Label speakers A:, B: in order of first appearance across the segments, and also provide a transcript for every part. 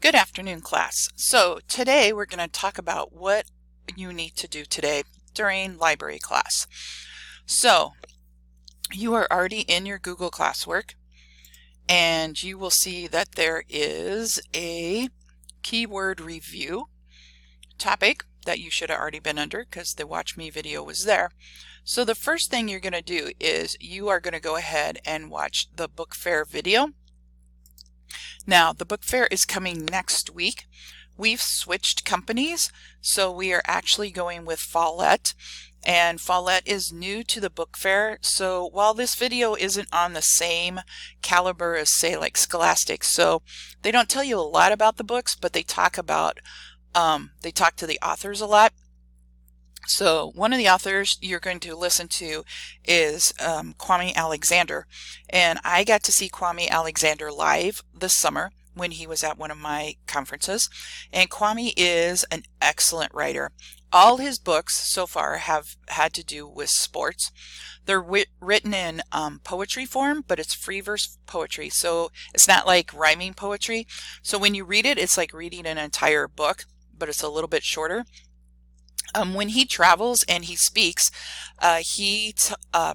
A: Good afternoon, class. So today we're going to talk about what you need to do today during library class. So you are already in your Google classwork, and you will see that there is a keyword review topic that you should have already been under because the Watch Me video was there. So the first thing you're going to do is you are going to go ahead and watch the book fair video. Now, the book fair is coming next week. We've switched companies, so we are actually going with Follett, and Follett is new to the book fair. So while this video isn't on the same caliber as, say, like Scholastic, so they don't tell you a lot about the books, but they talk about they talk to the authors a lot. So one of the authors you're going to listen to is Kwame Alexander, and I got to see Kwame Alexander live this summer when he was at one of my conferences, and Kwame is an excellent writer. All his books so far have had to do with sports. They're written in poetry form, but it's free verse poetry, so it's not like rhyming poetry. So when you read it, it's like reading an entire book, but it's a little bit shorter. When he travels and he speaks, he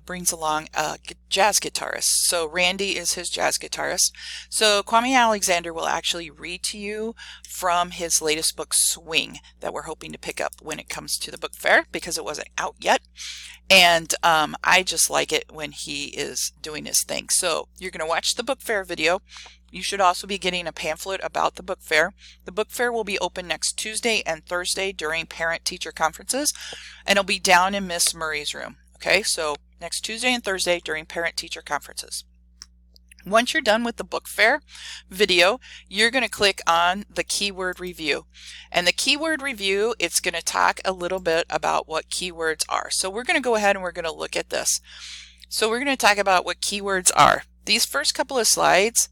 A: brings along a jazz guitarist. So Randy is his jazz guitarist. So Kwame Alexander will actually read to you from his latest book, Swing, that we're hoping to pick up when it comes to the book fair because it wasn't out yet. And I just like it when he is doing his thing. So you're going to watch the book fair video. You should also be getting a pamphlet about the book fair. The book fair will be open next Tuesday and Thursday during parent-teacher conferences, and it'll be down in Miss Murray's room. Okay, so next Tuesday and Thursday during parent-teacher conferences. Once you're done with the book fair video, you're going to click on the keyword review. And the keyword review, it's going to talk a little bit about what keywords are. So we're going to go ahead and we're going to look at this. So we're going to talk about what keywords are. These first couple of slides,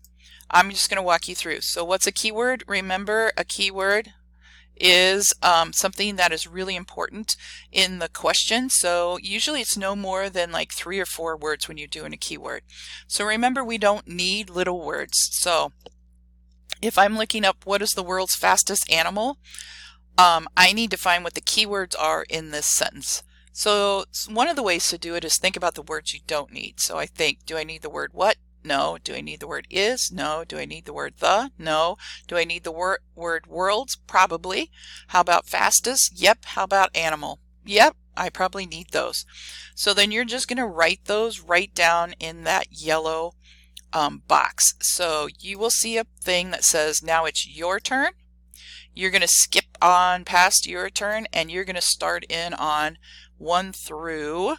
A: I'm just going to walk you through. So what's a keyword? Remember, a keyword is something that is really important in the question. So usually it's no more than like 3 or 4 words when you're doing a keyword. So remember, we don't need little words. So if I'm looking up what is the world's fastest animal, I need to find what the keywords are in this sentence. So one of the ways to do it is think about the words you don't need. So I think, do I need the word what? No. Do I need the word is? No. Do I need the word the? No. Do I need the word worlds? Probably. How about fastest? Yep. How about animal? Yep. I probably need those. So then you're just going to write those right down in that yellow box. So you will see a thing that says, now it's your turn. You're going to skip on past your turn, and you're going to start in on 1 through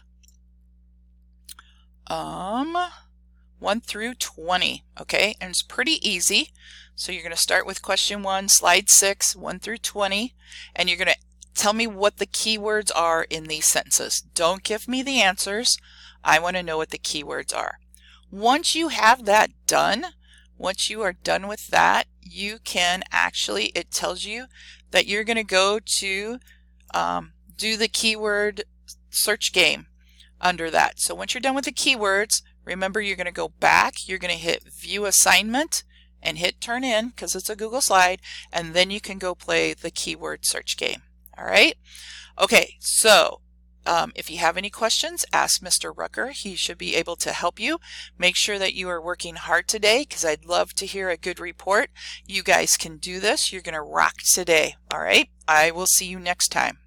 A: 20, okay? And it's pretty easy. So you're going to start with question 1, slide 6, 1 through 20, and you're going to tell me what the keywords are in these sentences. Don't give me the answers. I want to know what the keywords are. Once you have that done, once you are done with that, you can actually, it tells you that you're going to go to do the keyword search game under that. So once you're done with the keywords, remember, you're going to go back, you're going to hit view assignment and hit turn in because it's a Google slide, and then you can go play the keyword search game. All right. Okay. So if you have any questions, ask Mr. Rucker. He should be able to help you. Make sure that you are working hard today because I'd love to hear a good report. You guys can do this. You're going to rock today. All right. I will see you next time.